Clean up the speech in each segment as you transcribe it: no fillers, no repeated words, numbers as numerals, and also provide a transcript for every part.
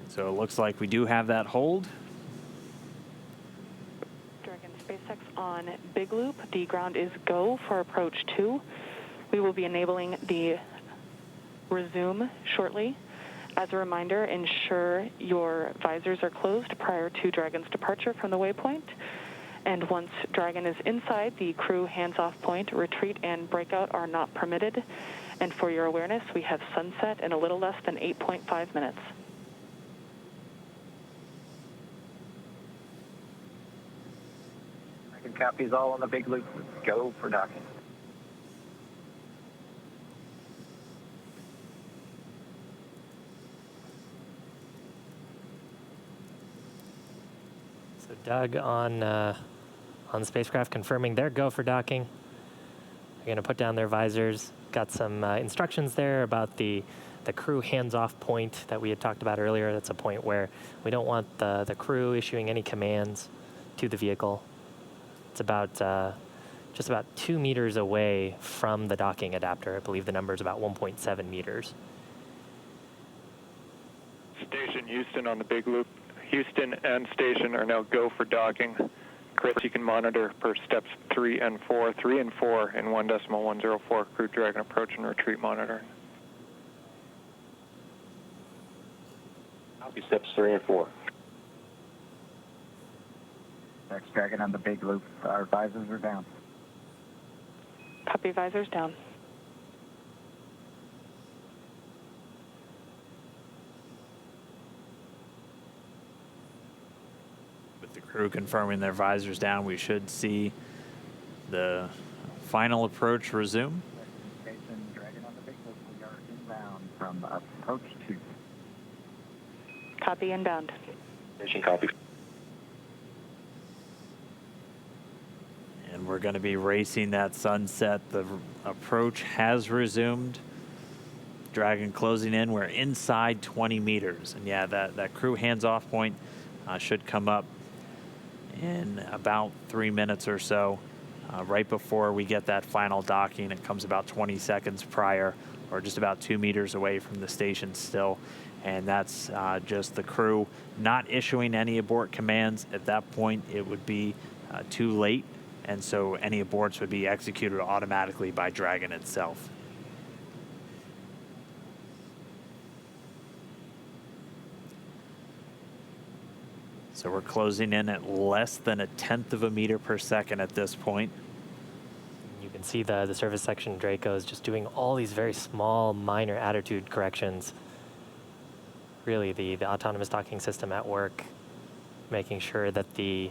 So it looks like we do have that hold. Dragon SpaceX on Big Loop. The ground is go for approach 2. We will be enabling the resume shortly. As a reminder, ensure your visors are closed prior to Dragon's departure from the waypoint. And once Dragon is inside the crew hands-off point, retreat and breakout are not permitted. And for your awareness, we have sunset in a little less than 8.5 minutes. Dragon copies all on the Big Loop. Go for docking. So Doug on the spacecraft confirming their go for docking. They're going to put down their visors. Got some instructions there about the crew hands-off point that we had talked about earlier. That's a point where we don't want the crew issuing any commands to the vehicle. It's about just about 2 meters away from the docking adapter. I believe the number is about 1.7 meters. Station Houston on the Big Loop. Houston and station are now go for docking. Chris, you can monitor per steps 3 and 4. 3 and 4 in 1.104 Crew Dragon approach and retreat monitoring. Copy steps 3 and 4. Next Dragon on the Big Loop. Our visors are down. Copy, visors down. With the crew confirming their visors down, we should see the final approach resume. Station Dragon on the Big Loop. We are inbound from approach 2. Copy, inbound. Station copy. And we're going to be racing that sunset. The approach has resumed. Dragon closing in. We're inside 20 meters. And yeah, that crew hands-off point should come up in about 3 minutes or so. Right before we get that final docking, it comes about 20 seconds prior, or just about 2 meters away from the station still. And that's just the crew not issuing any abort commands. At that point, it would be too late. And so any aborts would be executed automatically by Dragon itself. So we're closing in at less than 1/10 of a meter per second at this point. You can see the service section Draco is just doing all these very small, minor attitude corrections. Really, the autonomous docking system at work, making sure that the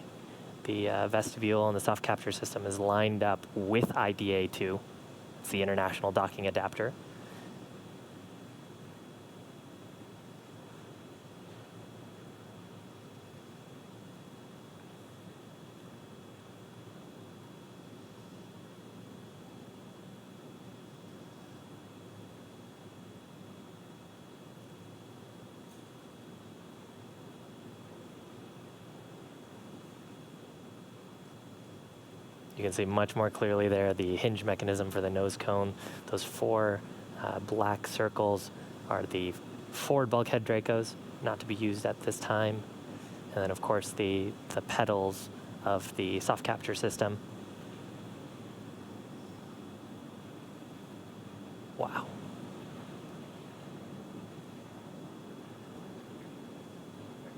vestibule and the soft capture system is lined up with IDA2. It's the International Docking Adapter. You can see much more clearly there the hinge mechanism for the nose cone. Those 4 black circles are the forward bulkhead Dracos, not to be used at this time. And then, of course, the pedals of the soft capture system. Wow.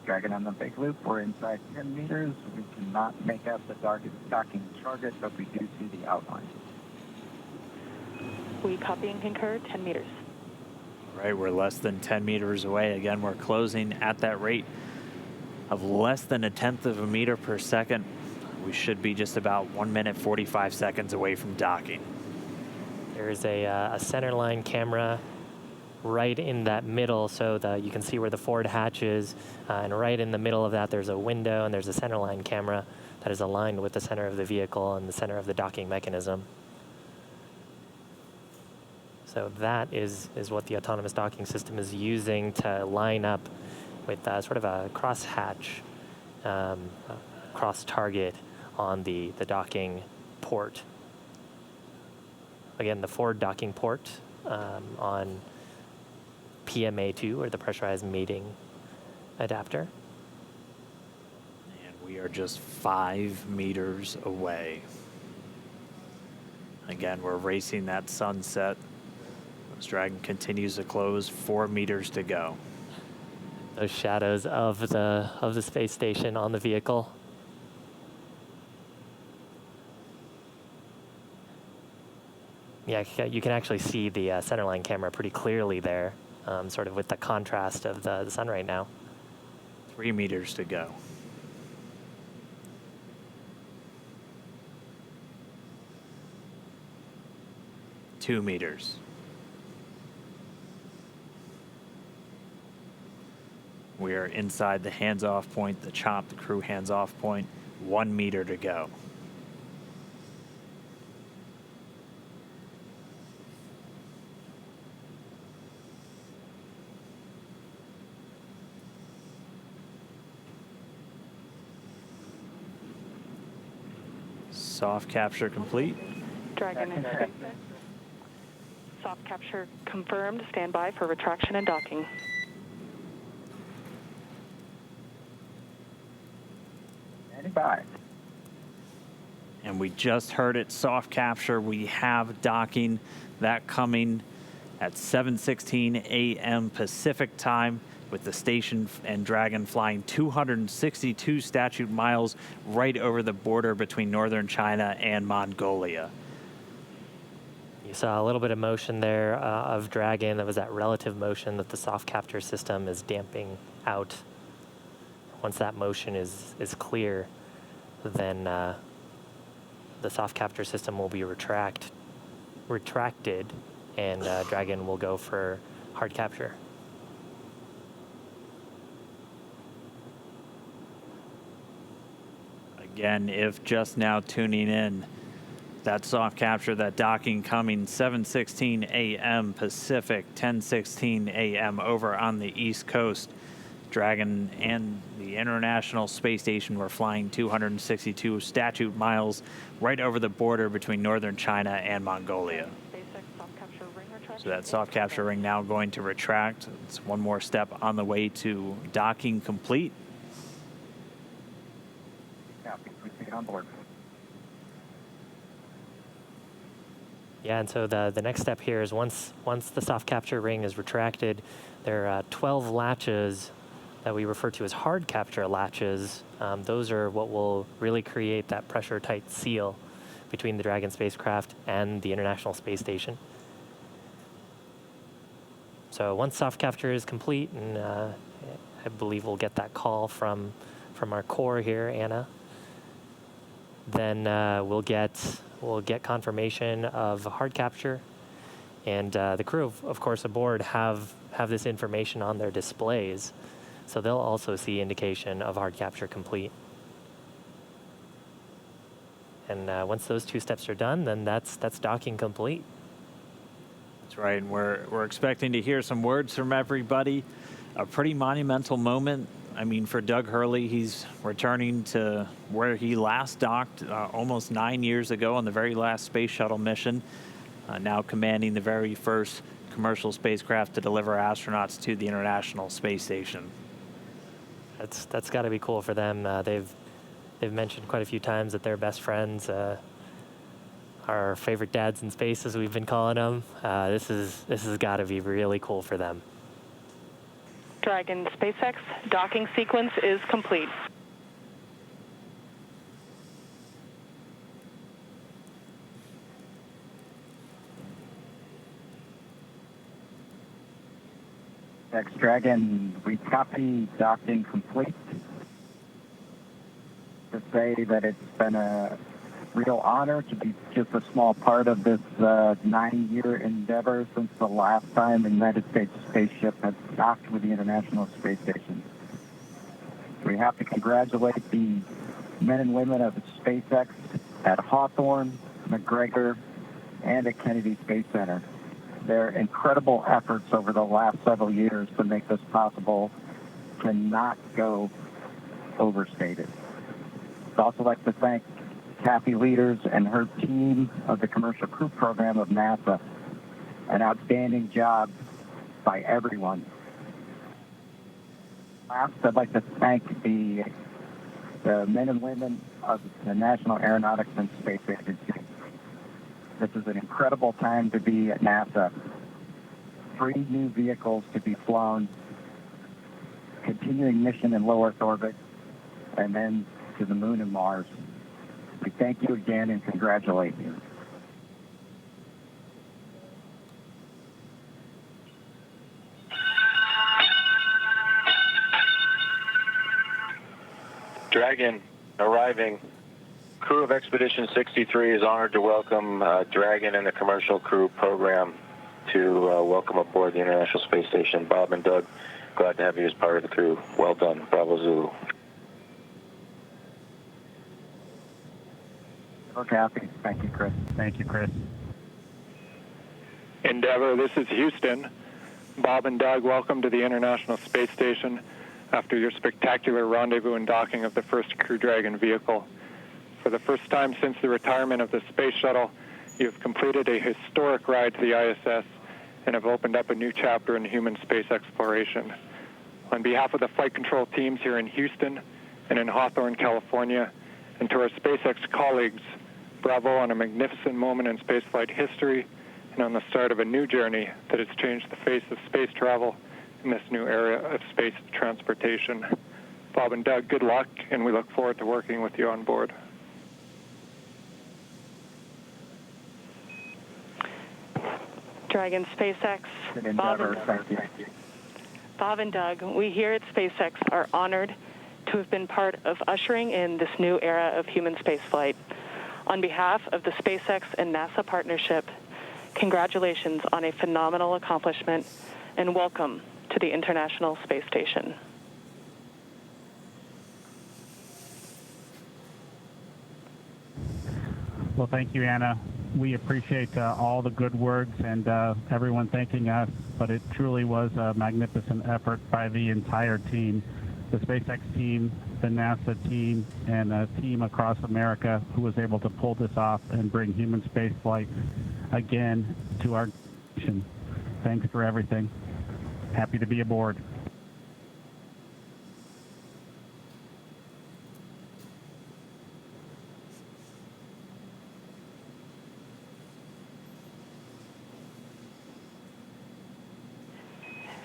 Dragon on the Big Loop. We're inside 10 meters. We cannot make out the docking target, but we do see the outline. We copy and concur, 10 meters. All right, we're less than 10 meters away. Again, we're closing at that rate of less than 1/10 of a meter per second. We should be just about 1 minute, 45 seconds away from docking. There's a center line camera right in that middle, so you can see where the forward hatch is, and right in the middle of that there's a window and there's a center line camera that is aligned with the center of the vehicle and the center of the docking mechanism. So that is what the autonomous docking system is using to line up with sort of a cross hatch, cross target on the docking port. Again, the forward docking port on PMA2, or the pressurized mating adapter. And we are just 5 meters away. Again, we're racing that sunset. This Dragon continues to close, 4 meters to go. Those shadows of the space station on the vehicle. Yeah, you can actually see the centerline camera pretty clearly there, sort of with the contrast of the sun right now. 3 meters to go. Two meters. We are inside the hands-off point, the chop, the crew hands-off point. 1 meter to go. Soft capture complete. Dragon in SpaceX. Soft capture confirmed. Stand by for retraction and docking. Standing by. And we just heard it, soft capture. We have docking, that coming at 7:16 a.m. Pacific time, with the station and Dragon flying 262 statute miles right over the border between northern China and Mongolia. You saw a little bit of motion there of Dragon. That was that relative motion that the soft capture system is damping out. Once that motion is clear, then the soft capture system will be retracted, and Dragon will go for hard capture. Again, if just now tuning in, that soft capture, that docking coming 7:16 a.m. Pacific, 10:16 a.m. over on the East Coast. Dragon and the International Space Station were flying 262 statute miles right over the border between northern China and Mongolia. So that soft capture ring now going to retract. It's one more step on the way to docking complete. Copy. Proceed on board. Yeah, and so the next step here is once the soft capture ring is retracted, there are 12 latches that we refer to as hard capture latches. Those are what will really create that pressure-tight seal between the Dragon spacecraft and the International Space Station. So once soft capture is complete, and I believe we'll get that call from our core here, Anna, then we'll get confirmation of hard capture, and the crew, of course, aboard have this information on their displays, so they'll also see indication of hard capture complete. And once those two steps are done, then that's docking complete. That's right. And we're expecting to hear some words from everybody. A pretty monumental moment. I mean, for Doug Hurley, he's returning to where he last docked almost 9 years ago on the very last space shuttle mission, now commanding the very first commercial spacecraft to deliver astronauts to the International Space Station. That's got to be cool for them. They've mentioned quite a few times that they're best friends, our favorite dads in space, as we've been calling them. This has got to be really cool for them. Dragon SpaceX docking sequence is complete. SpaceX Dragon, we copy docking complete. To say that it's been a real honor to be just a small part of this 9-year endeavor since the last time the United States spaceship has docked with the International Space Station. We have to congratulate the men and women of SpaceX at Hawthorne, McGregor, and at Kennedy Space Center. Their incredible efforts over the last several years to make this possible cannot go overstated. I'd also like to thank Kathy Leaders and her team of the Commercial Crew Program of NASA. An outstanding job by everyone. Last, I'd like to thank the men and women of the National Aeronautics and Space Agency. This is an incredible time to be at NASA. 3 new vehicles to be flown, continuing mission in low Earth orbit, and then to the moon and Mars. We thank you again and congratulate you. Dragon arriving. Crew of Expedition 63 is honored to welcome Dragon and the commercial crew program to welcome aboard the International Space Station. Bob and Doug, glad to have you as part of the crew. Well done. Bravo Zulu. Okay, happy. Thank you, Chris. Thank you, Chris. Endeavour, this is Houston. Bob and Doug, welcome to the International Space Station after your spectacular rendezvous and docking of the first Crew Dragon vehicle. For the first time since the retirement of the space shuttle, you have completed a historic ride to the ISS and have opened up a new chapter in human space exploration. On behalf of the flight control teams here in Houston and in Hawthorne, California, and to our SpaceX colleagues, bravo on a magnificent moment in spaceflight history and on the start of a new journey that has changed the face of space travel in this new era of space transportation. Bob and Doug, good luck, and we look forward to working with you on board. Dragon, SpaceX, Bob and Doug, we here at SpaceX are honored to have been part of ushering in this new era of human spaceflight. On behalf of the SpaceX and NASA partnership, congratulations on a phenomenal accomplishment and welcome to the International Space Station. Well, thank you, Anna. We appreciate all the good words and everyone thanking us, but it truly was a magnificent effort by the entire team, the SpaceX team, the NASA team, and a team across America who was able to pull this off and bring human spaceflight again to our nation. Thanks for everything. Happy to be aboard.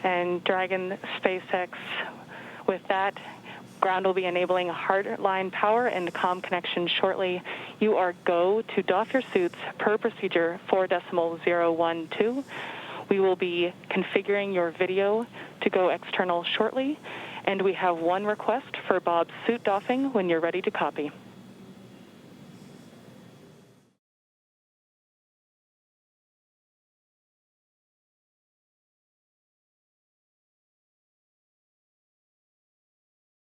And Dragon, SpaceX, with that, ground will be enabling hardline power and comm connection shortly. You are go to doff your suits per procedure 4.012. We will be configuring your video to go external shortly, and we have one request for Bob's suit doffing when you're ready to copy.